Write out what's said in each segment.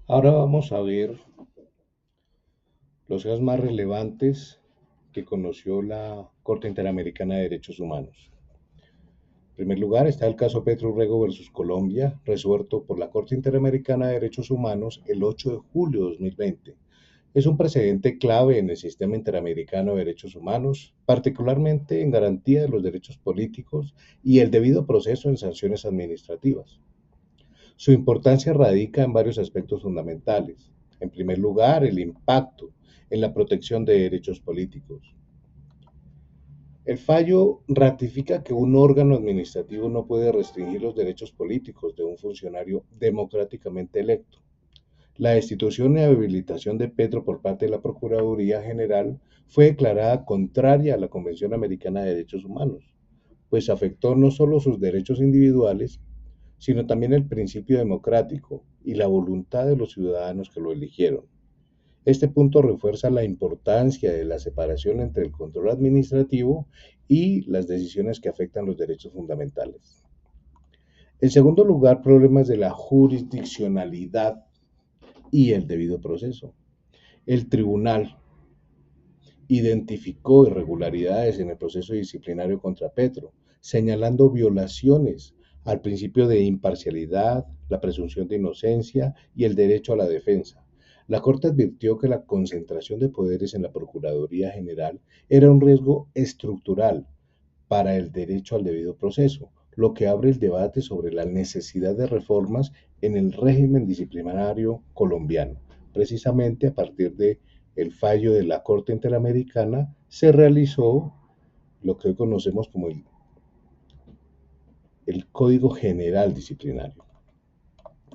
Ahora vamos a ver los casos más relevantes que conoció la Corte Interamericana de Derechos Humanos. En primer lugar está el caso Petro Urrego versus Colombia, resuelto por la Corte Interamericana de Derechos Humanos el 8 de julio de 2020. Es un precedente clave en el sistema interamericano de derechos humanos, particularmente en garantía de los derechos políticos y el debido proceso en sanciones administrativas. Su importancia radica en varios aspectos fundamentales. En primer lugar, el impacto en la protección de derechos políticos. El fallo ratifica que un órgano administrativo no puede restringir los derechos políticos de un funcionario democráticamente electo. La destitución y habilitación de Petro por parte de la Procuraduría General fue declarada contraria a la Convención Americana de Derechos Humanos, pues afectó no solo sus derechos individuales, sino también el principio democrático y la voluntad de los ciudadanos que lo eligieron. Este punto refuerza la importancia de la separación entre el control administrativo y las decisiones que afectan los derechos fundamentales. En segundo lugar, problemas de la jurisdiccionalidad y el debido proceso. El tribunal identificó irregularidades en el proceso disciplinario contra Petro, señalando violaciones al principio de imparcialidad, la presunción de inocencia y el derecho a la defensa. La Corte advirtió que la concentración de poderes en la Procuraduría General era un riesgo estructural para el derecho al debido proceso, lo que abre el debate sobre la necesidad de reformas en el régimen disciplinario colombiano. Precisamente a partir de el fallo de la Corte Interamericana se realizó lo que hoy conocemos como el Código General Disciplinario.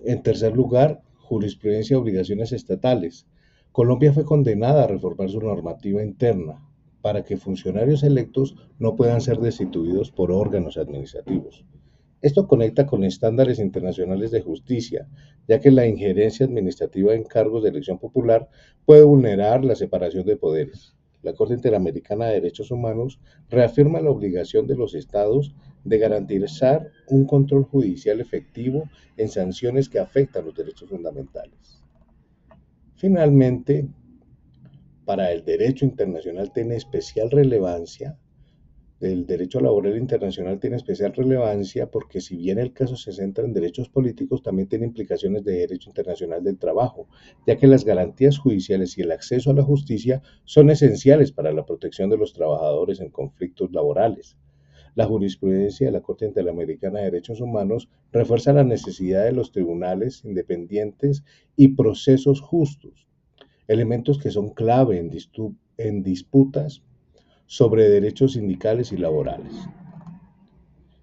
En tercer lugar, jurisprudencia y obligaciones estatales. Colombia fue condenada a reformar su normativa interna para que funcionarios electos no puedan ser destituidos por órganos administrativos. Esto conecta con estándares internacionales de justicia, ya que la injerencia administrativa en cargos de elección popular puede vulnerar la separación de poderes. La Corte Interamericana de Derechos Humanos reafirma la obligación de los estados de garantizar un control judicial efectivo en sanciones que afectan los derechos fundamentales. Finalmente, para el derecho internacional tiene especial relevancia el derecho laboral internacional tiene especial relevancia porque si bien el caso se centra en derechos políticos, también tiene implicaciones de derecho internacional del trabajo, ya que las garantías judiciales y el acceso a la justicia son esenciales para la protección de los trabajadores en conflictos laborales. La jurisprudencia de la Corte Interamericana de Derechos Humanos refuerza la necesidad de los tribunales independientes y procesos justos, elementos que son clave en disputas sobre derechos sindicales y laborales.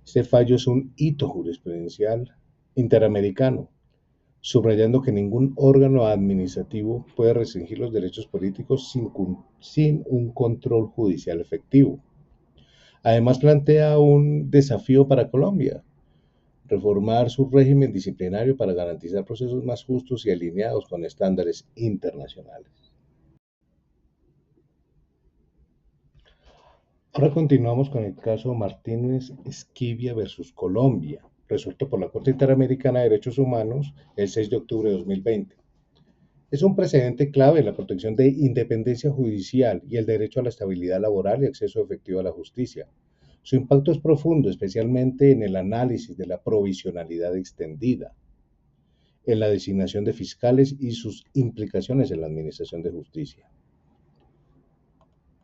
Este fallo es un hito jurisprudencial interamericano, subrayando que ningún órgano administrativo puede restringir los derechos políticos sin un control judicial efectivo. Además, plantea un desafío para Colombia, reformar su régimen disciplinario para garantizar procesos más justos y alineados con estándares internacionales. Ahora continuamos con el caso Martínez Esquivia versus Colombia, resuelto por la Corte Interamericana de Derechos Humanos el 6 de octubre de 2020. Es un precedente clave en la protección de independencia judicial y el derecho a la estabilidad laboral y acceso efectivo a la justicia. Su impacto es profundo, especialmente en el análisis de la provisionalidad extendida, en la designación de fiscales y sus implicaciones en la administración de justicia.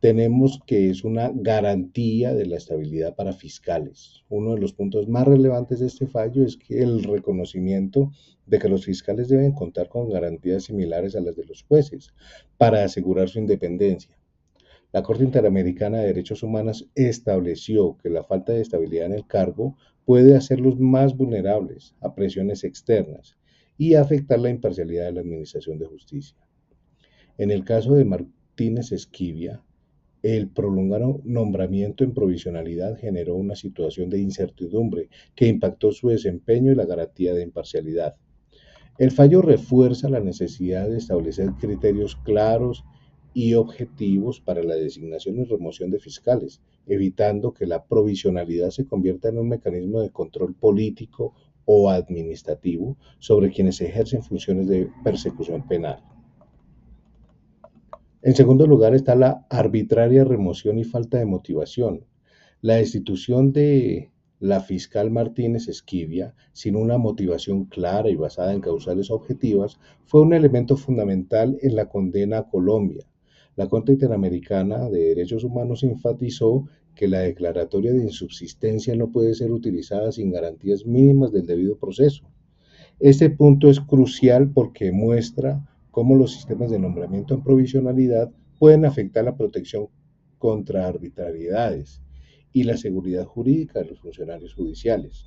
Tenemos que es una garantía de la estabilidad para fiscales. Uno de los puntos más relevantes de este fallo es que el reconocimiento de que los fiscales deben contar con garantías similares a las de los jueces para asegurar su independencia. La Corte Interamericana de Derechos Humanos estableció que la falta de estabilidad en el cargo puede hacerlos más vulnerables a presiones externas y afectar la imparcialidad de la Administración de Justicia. En el caso de Martínez Esquivia, el prolongado nombramiento en provisionalidad generó una situación de incertidumbre que impactó su desempeño y la garantía de imparcialidad. El fallo refuerza la necesidad de establecer criterios claros y objetivos para la designación y remoción de fiscales, evitando que la provisionalidad se convierta en un mecanismo de control político o administrativo sobre quienes ejercen funciones de persecución penal. En segundo lugar está la arbitraria remoción y falta de motivación. La destitución de la fiscal Martínez Esquivia, sin una motivación clara y basada en causales objetivas, fue un elemento fundamental en la condena a Colombia. La Corte Interamericana de Derechos Humanos enfatizó que la declaratoria de insubsistencia no puede ser utilizada sin garantías mínimas del debido proceso. Este punto es crucial porque muestra cómo los sistemas de nombramiento en provisionalidad pueden afectar la protección contra arbitrariedades y la seguridad jurídica de los funcionarios judiciales.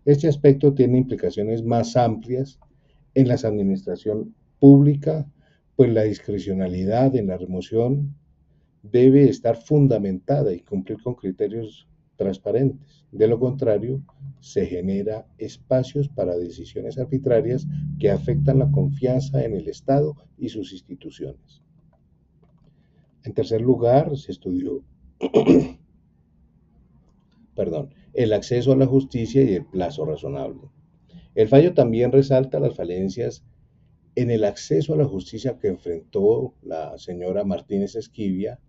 Este aspecto tiene implicaciones más amplias en la administración pública, pues la discrecionalidad en la remoción debe estar fundamentada y cumplir con criterios transparentes. De lo contrario, se genera espacios para decisiones arbitrarias que afectan la confianza en el Estado y sus instituciones. En tercer lugar, se estudió el acceso a la justicia y el plazo razonable. El fallo también resalta las falencias en el acceso a la justicia que enfrentó la señora Martínez Esquivia.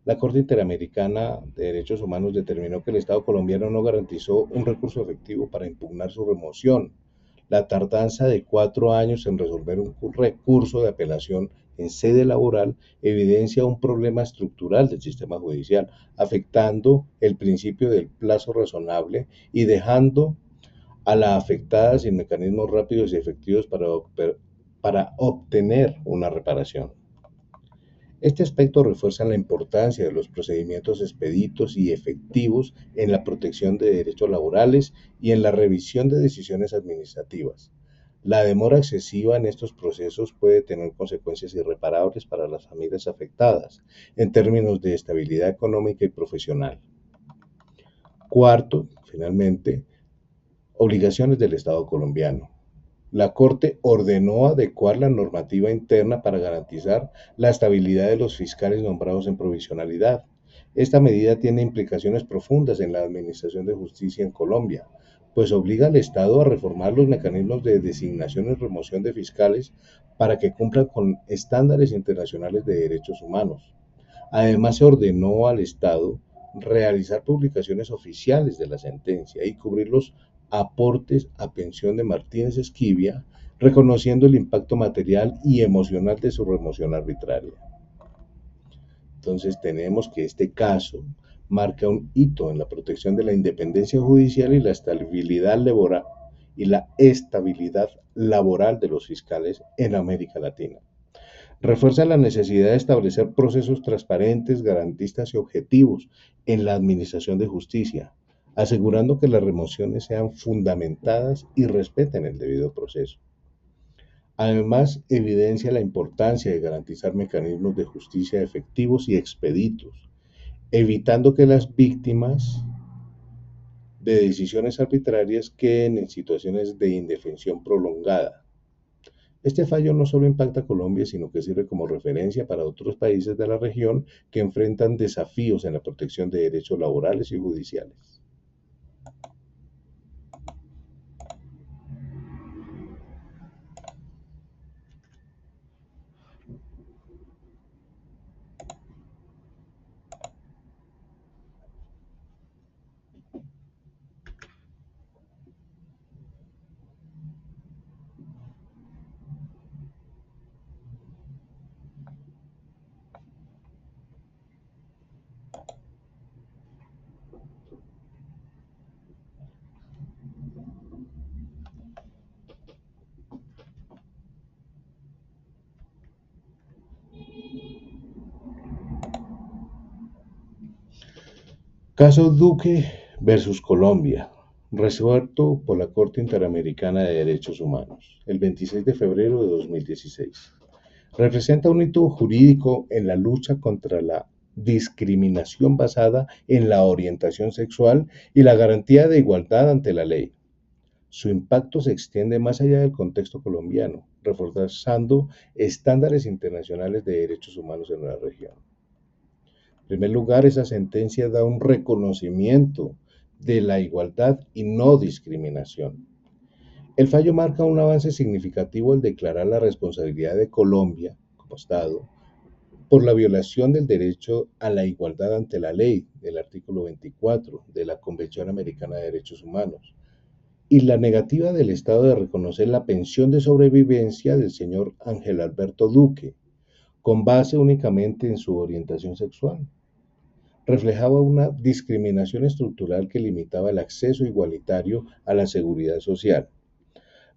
La Corte Interamericana de Derechos Humanos determinó que el Estado colombiano no garantizó un recurso efectivo para impugnar su remoción. La tardanza de 4 años en resolver un recurso de apelación en sede laboral evidencia un problema estructural del sistema judicial, afectando el principio del plazo razonable y dejando a la afectada sin mecanismos rápidos y efectivos para obtener una reparación. Este aspecto refuerza la importancia de los procedimientos expeditos y efectivos en la protección de derechos laborales y en la revisión de decisiones administrativas. La demora excesiva en estos procesos puede tener consecuencias irreparables para las familias afectadas en términos de estabilidad económica y profesional. Cuarto, finalmente, obligaciones del Estado colombiano. La Corte ordenó adecuar la normativa interna para garantizar la estabilidad de los fiscales nombrados en provisionalidad. Esta medida tiene implicaciones profundas en la administración de justicia en Colombia, pues obliga al Estado a reformar los mecanismos de designación y remoción de fiscales para que cumplan con estándares internacionales de derechos humanos. Además, se ordenó al Estado realizar publicaciones oficiales de la sentencia y cubrir los aportes a pensión de Martínez Esquivia, reconociendo el impacto material y emocional de su remoción arbitraria. Entonces tenemos que este caso marca un hito en la protección de la independencia judicial y la estabilidad laboral de los fiscales en América Latina. Refuerza la necesidad de establecer procesos transparentes, garantistas y objetivos en la administración de justicia, asegurando que las remociones sean fundamentadas y respeten el debido proceso. Además, evidencia la importancia de garantizar mecanismos de justicia efectivos y expeditos, evitando que las víctimas de decisiones arbitrarias queden en situaciones de indefensión prolongada. Este fallo no solo impacta a Colombia, sino que sirve como referencia para otros países de la región que enfrentan desafíos en la protección de derechos laborales y judiciales. Caso Duque versus Colombia, resuelto por la Corte Interamericana de Derechos Humanos, el 26 de febrero de 2016. Representa un hito jurídico en la lucha contra la discriminación basada en la orientación sexual y la garantía de igualdad ante la ley. Su impacto se extiende más allá del contexto colombiano, reforzando estándares internacionales de derechos humanos en la región. En primer lugar, esa sentencia da un reconocimiento de la igualdad y no discriminación. El fallo marca un avance significativo al declarar la responsabilidad de Colombia como Estado por la violación del derecho a la igualdad ante la ley del artículo 24 de la Convención Americana de Derechos Humanos y la negativa del Estado de reconocer la pensión de sobrevivencia del señor Ángel Alberto Duque, con base únicamente en su orientación sexual. Reflejaba una discriminación estructural que limitaba el acceso igualitario a la seguridad social.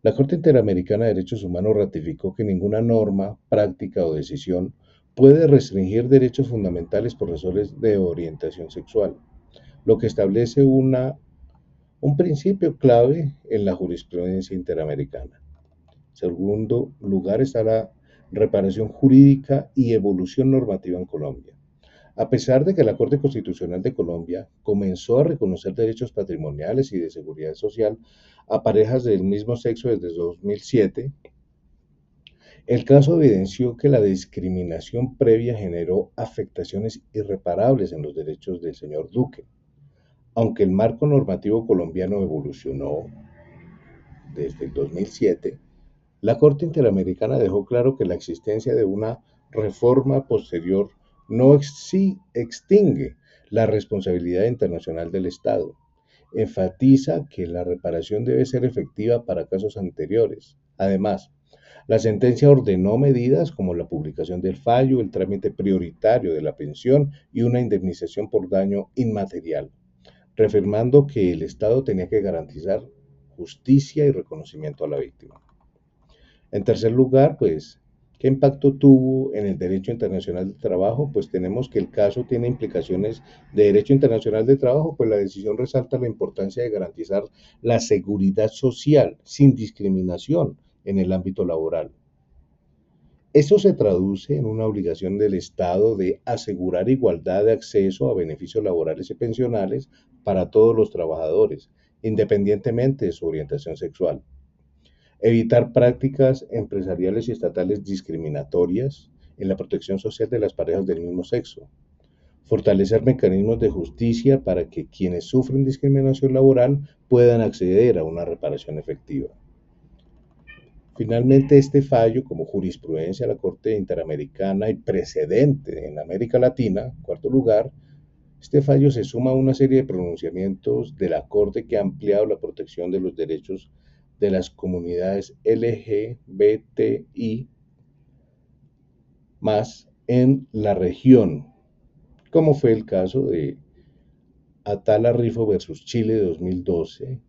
La Corte Interamericana de Derechos Humanos ratificó que ninguna norma, práctica o decisión puede restringir derechos fundamentales por razones de orientación sexual, lo que establece un principio clave en la jurisprudencia interamericana. En segundo lugar está la reparación jurídica y evolución normativa en Colombia. A pesar de que la Corte Constitucional de Colombia comenzó a reconocer derechos patrimoniales y de seguridad social a parejas del mismo sexo desde 2007, el caso evidenció que la discriminación previa generó afectaciones irreparables en los derechos del señor Duque. Aunque el marco normativo colombiano evolucionó desde el 2007, la Corte Interamericana dejó claro que la existencia de una reforma posterior no extingue la responsabilidad internacional del Estado. Enfatiza que la reparación debe ser efectiva para casos anteriores. Además, la sentencia ordenó medidas como la publicación del fallo, el trámite prioritario de la pensión y una indemnización por daño inmaterial, reafirmando que el Estado tenía que garantizar justicia y reconocimiento a la víctima. En tercer lugar, pues, ¿qué impacto tuvo en el derecho internacional de trabajo? Pues tenemos que el caso tiene implicaciones de derecho internacional de trabajo, pues la decisión resalta la importancia de garantizar la seguridad social sin discriminación en el ámbito laboral. Esto se traduce en una obligación del Estado de asegurar igualdad de acceso a beneficios laborales y pensionales para todos los trabajadores, independientemente de su orientación sexual. Evitar prácticas empresariales y estatales discriminatorias en la protección social de las parejas del mismo sexo. Fortalecer mecanismos de justicia para que quienes sufren discriminación laboral puedan acceder a una reparación efectiva. Finalmente, este fallo, como jurisprudencia de la Corte Interamericana y precedente en América Latina, en cuarto lugar, este fallo se suma a una serie de pronunciamientos de la Corte que ha ampliado la protección de los derechos de las comunidades LGBTI más en la región, como fue el caso de Atala Rifo versus Chile de 2012,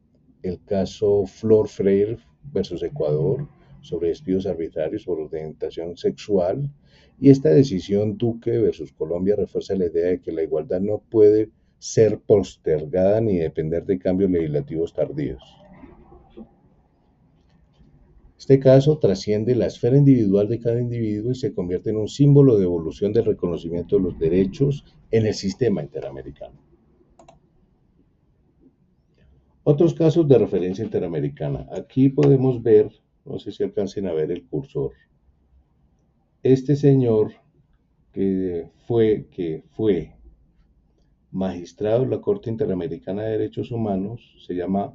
el caso Flor Freire versus Ecuador sobre despidos arbitrarios por orientación sexual, y esta decisión Duque versus Colombia refuerza la idea de que la igualdad no puede ser postergada ni depender de cambios legislativos tardíos. Este caso trasciende la esfera individual de cada individuo y se convierte en un símbolo de evolución del reconocimiento de los derechos en el sistema interamericano. Otros casos de referencia interamericana. Aquí podemos ver, no sé si alcancen a ver el cursor, este señor que fue magistrado de la Corte Interamericana de Derechos Humanos, se llama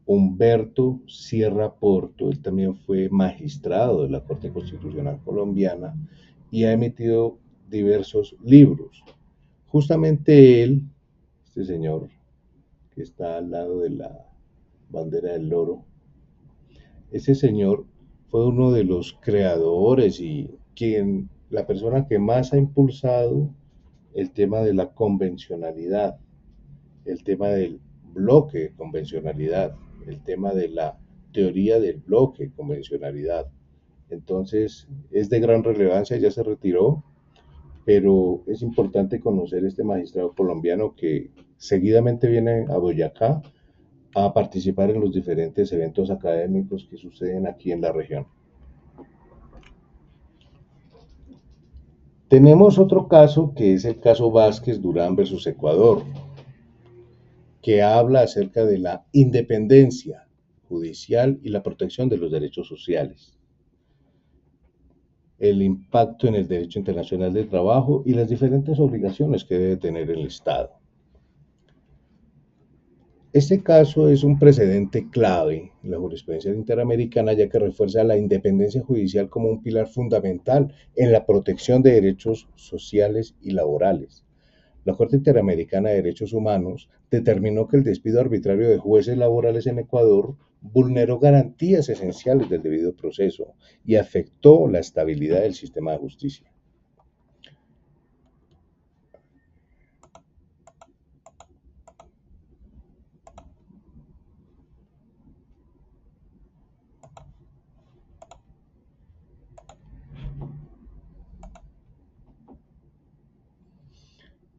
Humberto Sierra Porto. Él también fue magistrado de la Corte Constitucional Colombiana y ha emitido diversos libros. Justamente él, este señor que está al lado de la bandera del loro, ese señor fue uno de los creadores y la persona que más ha impulsado el tema de la convencionalidad, el tema del bloque de convencionalidad, el tema de la teoría del bloque de convencionalidad. Entonces, es de gran relevancia, ya se retiró, pero es importante conocer este magistrado colombiano que seguidamente viene a Boyacá a participar en los diferentes eventos académicos que suceden aquí en la región. Tenemos otro caso que es el caso Vázquez Durán versus Ecuador, que habla acerca de la independencia judicial y la protección de los derechos sociales, el impacto en el derecho internacional del trabajo y las diferentes obligaciones que debe tener el Estado. Este caso es un precedente clave en la jurisprudencia interamericana, ya que refuerza la independencia judicial como un pilar fundamental en la protección de derechos sociales y laborales. La Corte Interamericana de Derechos Humanos determinó que el despido arbitrario de jueces laborales en Ecuador vulneró garantías esenciales del debido proceso y afectó la estabilidad del sistema de justicia.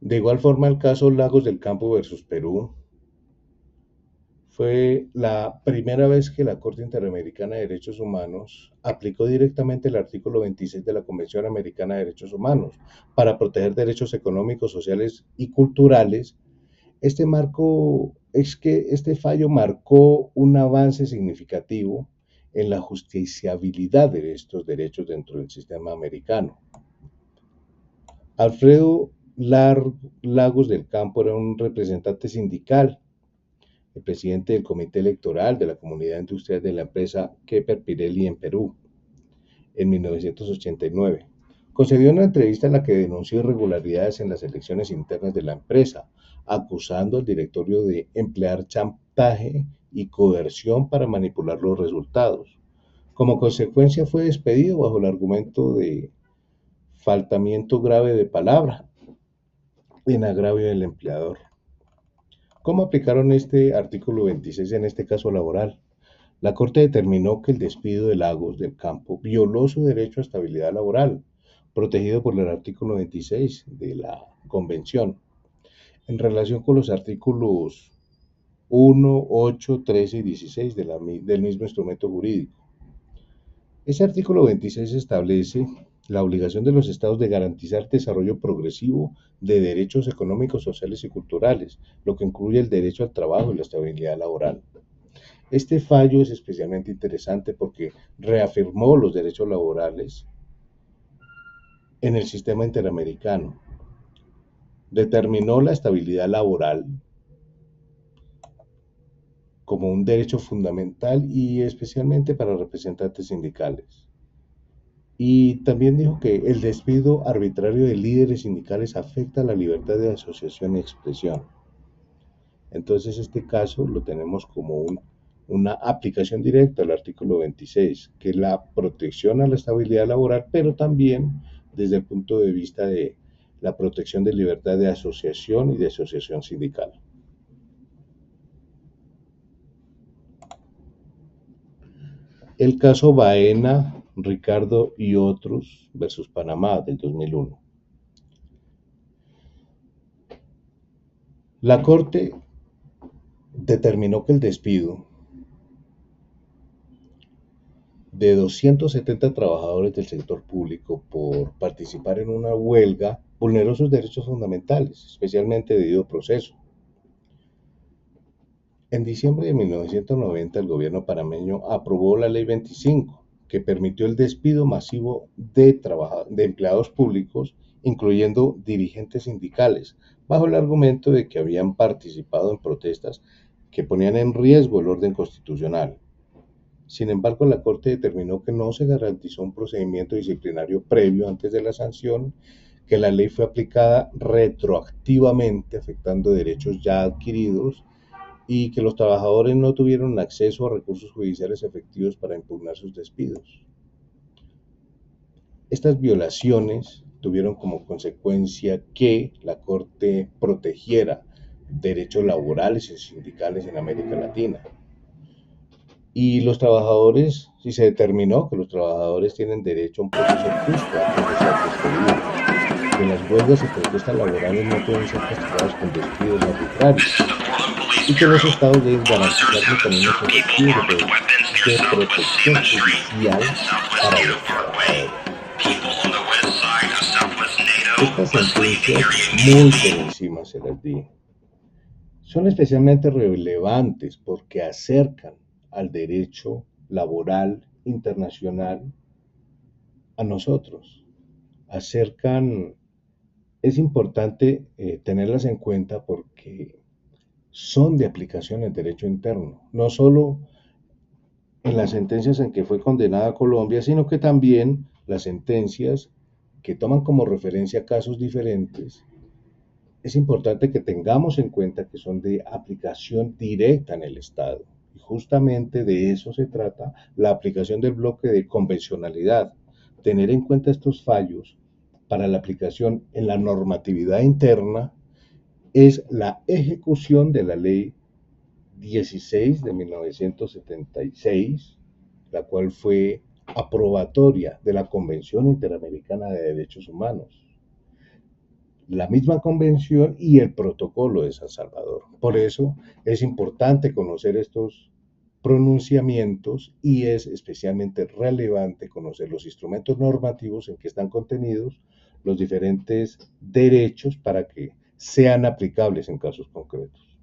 De igual forma, el caso Lagos del Campo versus Perú fue la primera vez que la Corte Interamericana de Derechos Humanos aplicó directamente el artículo 26 de la Convención Americana de Derechos Humanos para proteger derechos económicos, sociales y culturales. Este fallo marcó un avance significativo en la justiciabilidad de estos derechos dentro del sistema americano. Alfredo Lagos del Campo era un representante sindical, el presidente del comité electoral de la comunidad industrial de la empresa Kepler Pirelli en Perú en 1989. Concedió una entrevista en la que denunció irregularidades en las elecciones internas de la empresa, acusando al directorio de emplear chantaje y coerción para manipular los resultados. Como consecuencia fue despedido bajo el argumento de faltamiento grave de palabra en agravio del empleador. ¿Cómo aplicaron este artículo 26 en este caso laboral? La Corte determinó que el despido de Lagos del Campo violó su derecho a estabilidad laboral, protegido por el artículo 26 de la Convención, en relación con los artículos 1, 8, 13 y 16 del mismo instrumento jurídico. Este artículo 26 establece la obligación de los estados de garantizar desarrollo progresivo de derechos económicos, sociales y culturales, lo que incluye el derecho al trabajo y la estabilidad laboral. Este fallo es especialmente interesante porque reafirmó los derechos laborales en el sistema interamericano, determinó la estabilidad laboral como un derecho fundamental y especialmente para representantes sindicales. Y también dijo que el despido arbitrario de líderes sindicales afecta la libertad de asociación y expresión. Entonces este caso lo tenemos como una aplicación directa al artículo 26, que es la protección a la estabilidad laboral, pero también desde el punto de vista de la protección de libertad de asociación y de asociación sindical. El caso Baena, Ricardo y otros versus Panamá del 2001. La Corte determinó que el despido de 270 trabajadores del sector público por participar en una huelga vulneró sus derechos fundamentales, especialmente debido a proceso. En diciembre de 1990, el gobierno panameño aprobó la Ley 25, que permitió el despido masivo de empleados públicos, incluyendo dirigentes sindicales, bajo el argumento de que habían participado en protestas que ponían en riesgo el orden constitucional. Sin embargo, la Corte determinó que no se garantizó un procedimiento disciplinario previo antes de la sanción, que la ley fue aplicada retroactivamente, afectando derechos ya adquiridos, y que los trabajadores no tuvieron acceso a recursos judiciales efectivos para impugnar sus despidos. Estas violaciones tuvieron como consecuencia que la Corte protegiera derechos laborales y sindicales en América Latina. Y los trabajadores, si se determinó que los trabajadores tienen derecho a un proceso justo antes de ser despedidos, que las huelgas y protestas laborales no pueden ser castigadas con despidos arbitrarios y que los estados deben garantizar mecanismos efectivos de protección judicial para los trabajadores. Estas sentencias, muy por encima se las di, son especialmente relevantes porque acercan al derecho laboral internacional a nosotros. Acercan, es importante tenerlas en cuenta porque son de aplicación en derecho interno, no solo en las sentencias en que fue condenada Colombia, sino que también las sentencias que toman como referencia casos diferentes. Es importante que tengamos en cuenta que son de aplicación directa en el Estado. Y justamente de eso se trata la aplicación del bloque de convencionalidad. Tener en cuenta estos fallos para la aplicación en la normatividad interna es la ejecución de la ley 16 de 1976, la cual fue aprobatoria de la Convención Interamericana de Derechos Humanos, la misma convención y el protocolo de San Salvador. Por eso es importante conocer estos pronunciamientos y es especialmente relevante conocer los instrumentos normativos en que están contenidos los diferentes derechos para que sean aplicables en casos concretos.